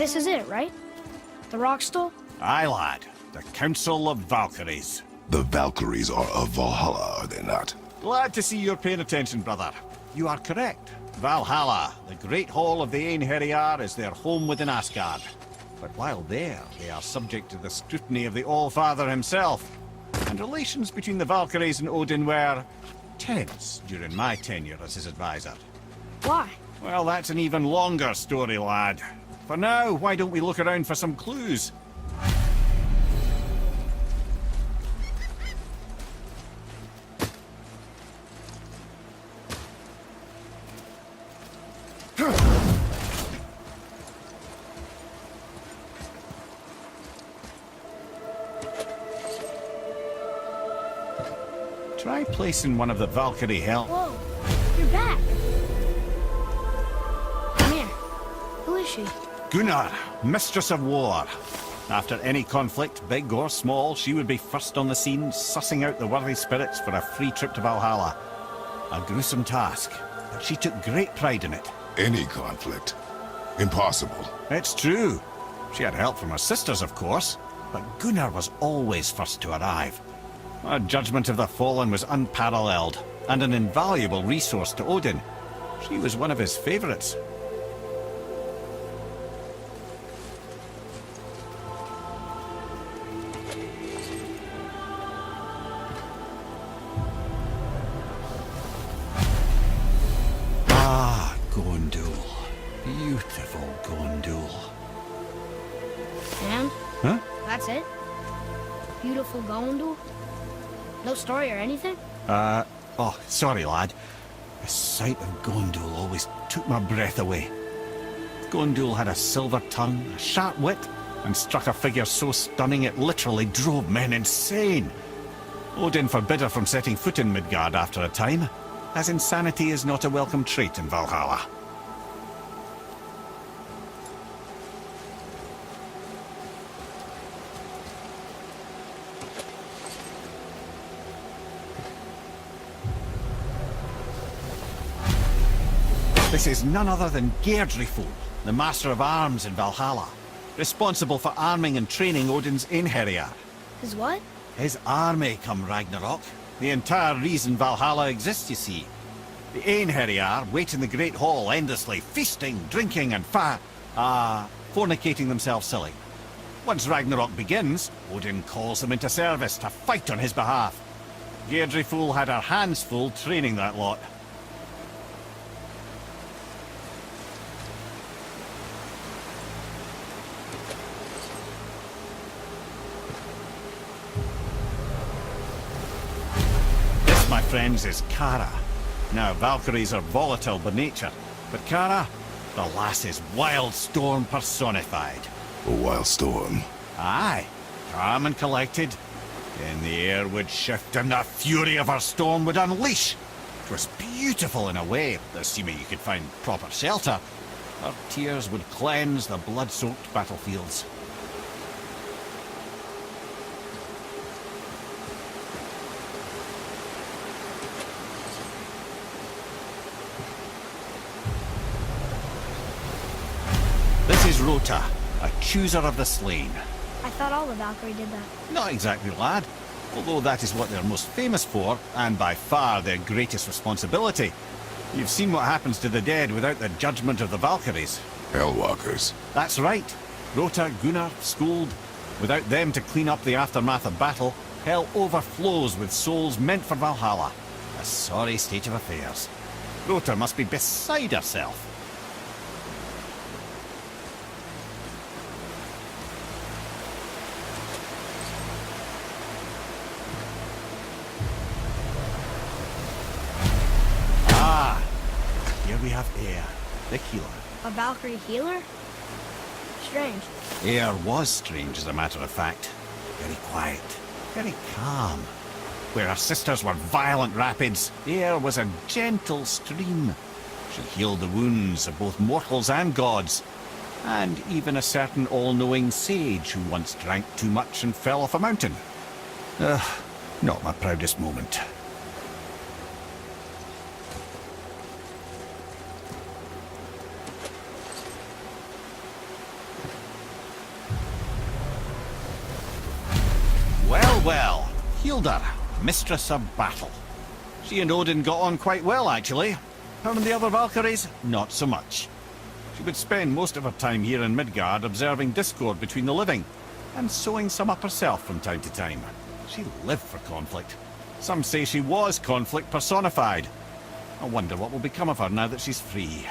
This is it, right? The rock stool? Aye, lad. The Council of Valkyries. The Valkyries are of Valhalla, are they not? Glad to see you're paying attention, brother. You are correct. Valhalla, the great hall of the Einherjar, is their home within Asgard. But while there, they are subject to the scrutiny of the All-Father himself. And relations between the Valkyries and Odin were tense during my tenure as his advisor. Why? Well, that's an even longer story, lad. For now, why don't we look around for some clues? Try placing one of the Valkyrie helm. Whoa, you're back. Come here. Who is she? Gunnar, Mistress of War. After any conflict, big or small, she would be first on the scene, sussing out the worthy spirits for a free trip to Valhalla. A gruesome task, but she took great pride in it. Any conflict? Impossible. It's true. She had help from her sisters, of course, but Gunnar was always first to arrive. Her judgment of the fallen was unparalleled, and an invaluable resource to Odin. She was one of his favorites. Ah, Gondul. Beautiful Gondul. And? Huh? That's it? Beautiful Gondul? No story or anything? Oh, sorry, lad. The sight of Gondul always took my breath away. Gondul had a silver tongue, a sharp wit, and struck a figure so stunning it literally drove men insane. Odin forbid her from setting foot in Midgard after a time, as insanity is not a welcome trait in Valhalla. This is none other than Geirdriful, the Master of Arms in Valhalla, responsible for arming and training Odin's Einherjar. His what? His army come Ragnarok. The entire reason Valhalla exists, you see. The Einherjar wait in the Great Hall endlessly, feasting, drinking, and fornicating themselves silly. Once Ragnarok begins, Odin calls them into service to fight on his behalf. Geirdriful had her hands full training that lot. My friends, is Kara. Now, Valkyries are volatile by nature, but Kara, the lass is wild storm personified. A wild storm? Aye, calm and collected. Then the air would shift and the fury of her storm would unleash. It was beautiful in a way, assuming you could find proper shelter. Her tears would cleanse the blood-soaked battlefields. This is Rota, a chooser of the slain. I thought all the Valkyrie did that. Not exactly, lad. Although that is what they're most famous for, and by far their greatest responsibility. You've seen what happens to the dead without the judgment of the Valkyries. Hellwalkers. That's right. Rota, Gunnar, Skuld. Without them to clean up the aftermath of battle, hell overflows with souls meant for Valhalla. A sorry state of affairs. Rota must be beside herself. Here we have Air, the healer. A Valkyrie healer? Strange. Air was strange, as a matter of fact. Very quiet, very calm. Where her sisters were violent rapids, Air was a gentle stream. She healed the wounds of both mortals and gods, and even a certain all-knowing sage who once drank too much and fell off a mountain. Not my proudest moment. wielder, mistress of battle. She and Odin got on quite well, actually. Her and the other Valkyries, not so much. She would spend most of her time here in Midgard observing discord between the living, and sewing some up herself from time to time. She lived for conflict. Some say she was conflict personified. I wonder what will become of her now that she's free.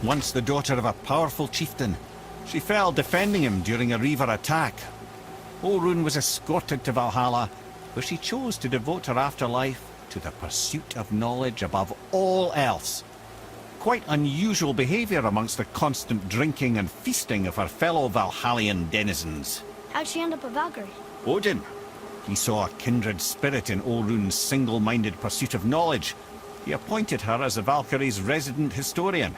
Once the daughter of a powerful chieftain, she fell defending him during a Reaver attack. Orun was escorted to Valhalla, where she chose to devote her afterlife to the pursuit of knowledge above all else. Quite unusual behaviour amongst the constant drinking and feasting of her fellow Valhallian denizens. How'd she end up a Valkyrie? Odin. He saw a kindred spirit in Orun's single-minded pursuit of knowledge. He appointed her as the Valkyrie's resident historian.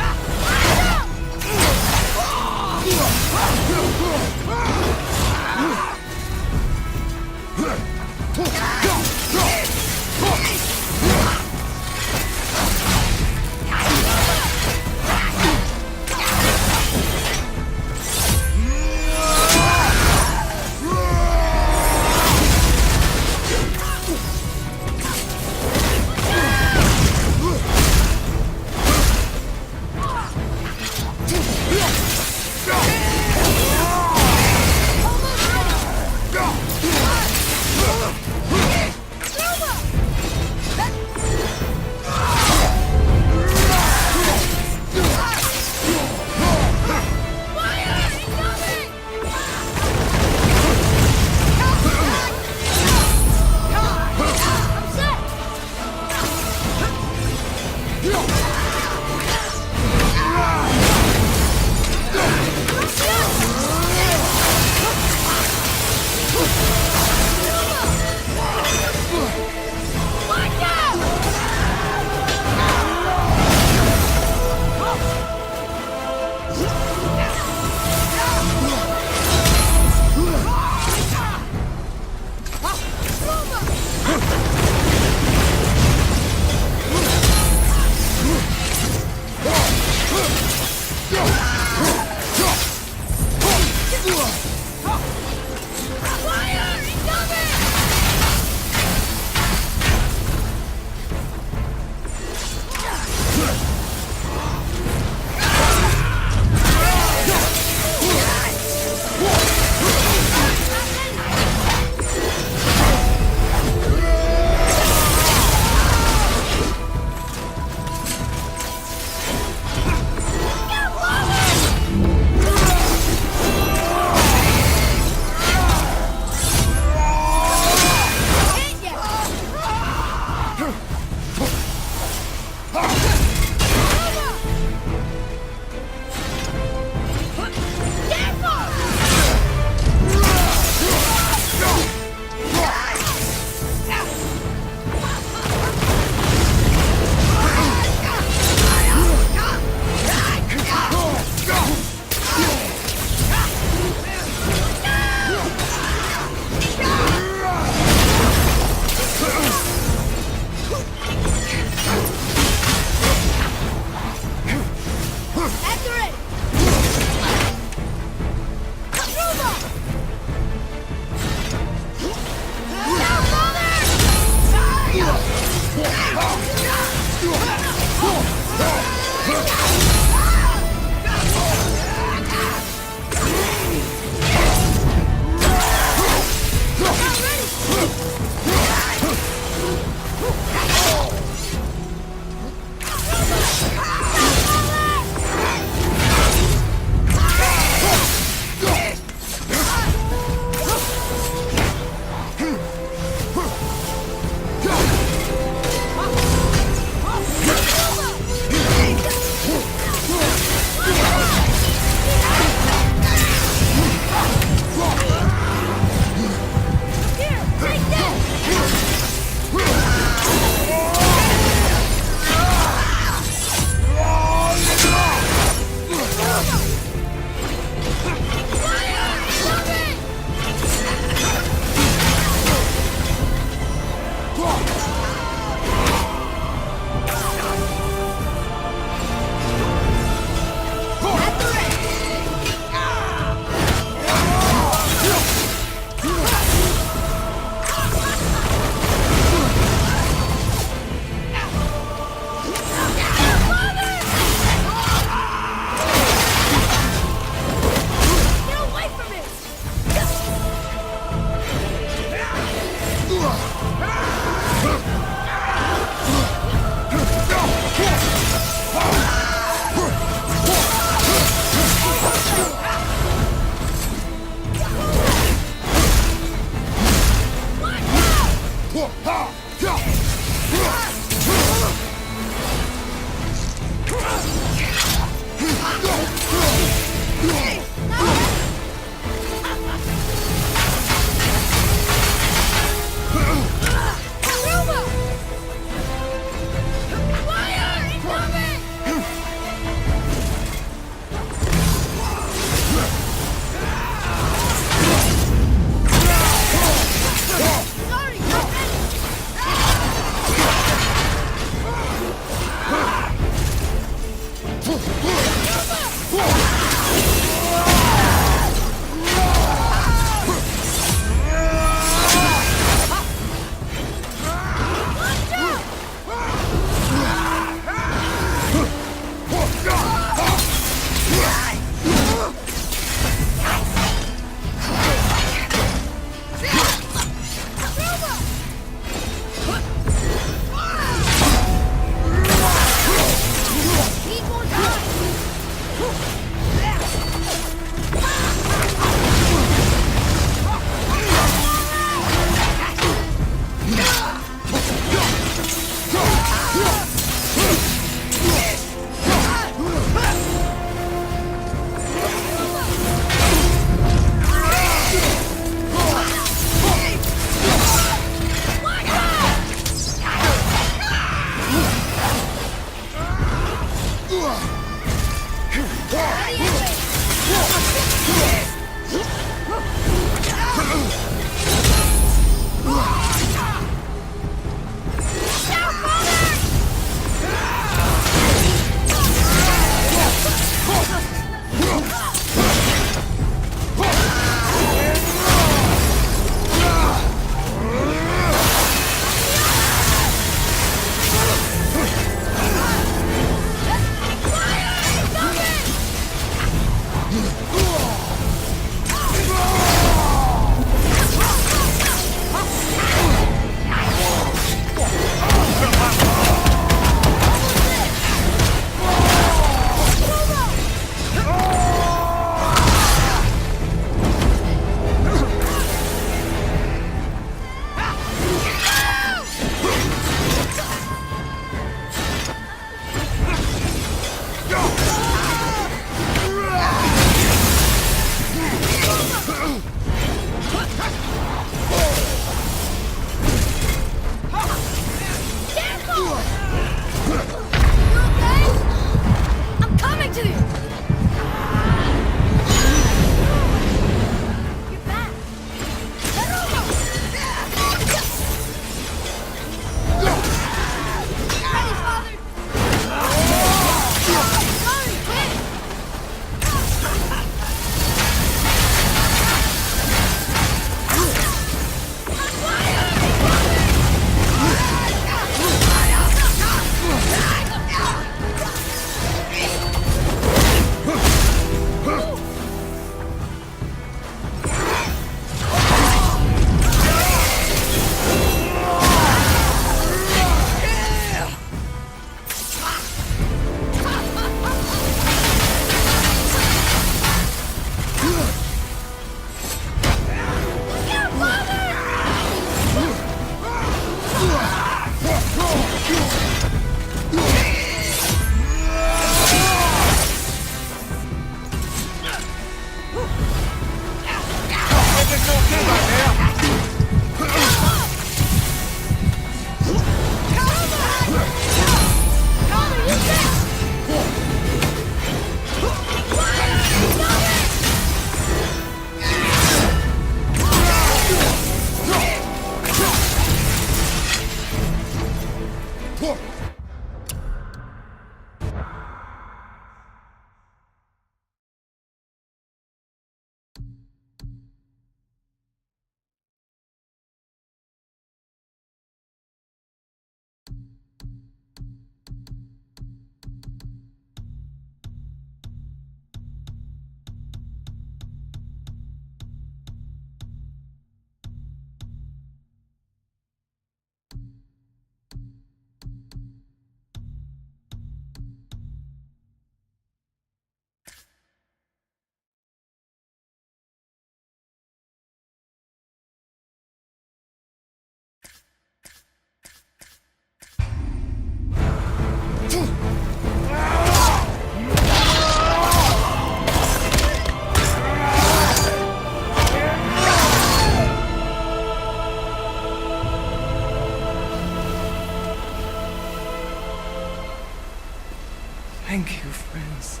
Thank you, friends.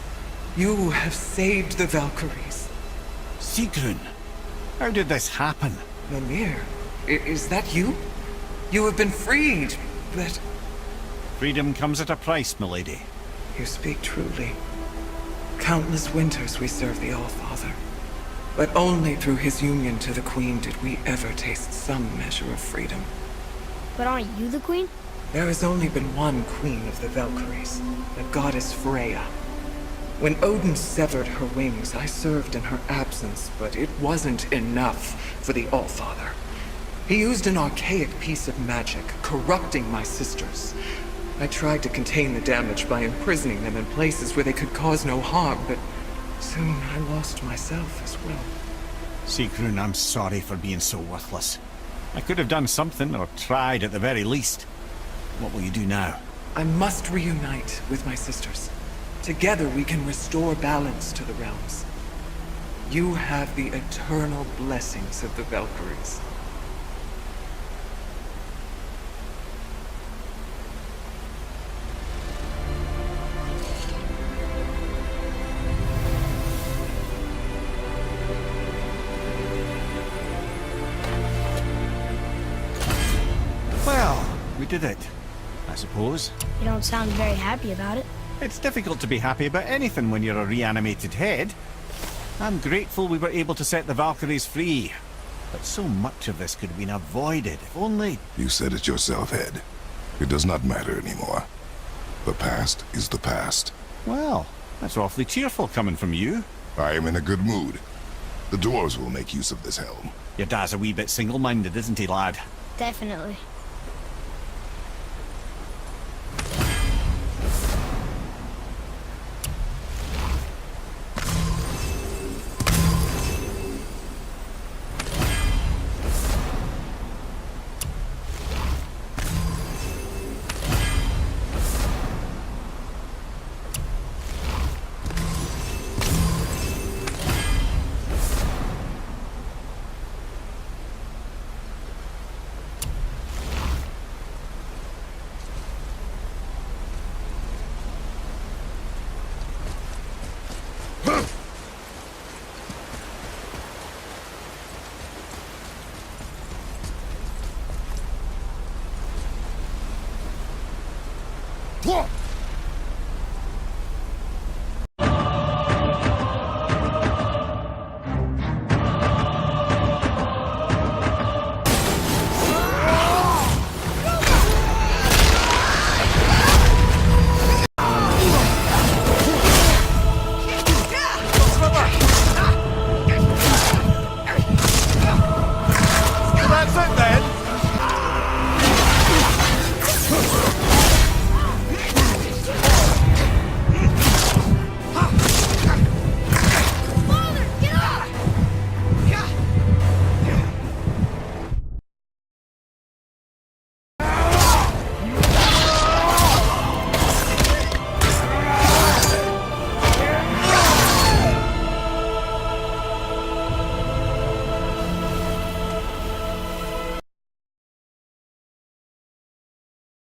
You have saved the Valkyries. Sigrun, how did this happen? Mimir, is that you? You have been freed, but... Freedom comes at a price, milady. You speak truly. Countless winters we served the All-Father. But only through his union to the Queen did we ever taste some measure of freedom. But aren't you the queen? There has only been one queen of the Valkyries, the goddess Freya. When Odin severed her wings, I served in her absence, but it wasn't enough for the All-Father. He used an archaic piece of magic, corrupting my sisters. I tried to contain the damage by imprisoning them in places where they could cause no harm, but soon I lost myself as well. Sigrun, I'm sorry for being so worthless. I could have done something, or tried at the very least. What will you do now? I must reunite with my sisters. Together we can restore balance to the realms. You have the eternal blessings of the Valkyries. Well, we did it, I suppose. You don't sound very happy about it. It's difficult to be happy about anything when you're a reanimated head. I'm grateful we were able to set the Valkyries free. But so much of this could have been avoided, if only... You said it yourself, Head. It does not matter anymore. The past is the past. Well, that's awfully cheerful coming from you. I am in a good mood. The dwarves will make use of this helm. Your dad's a wee bit single-minded, isn't he, lad? Definitely. That's it!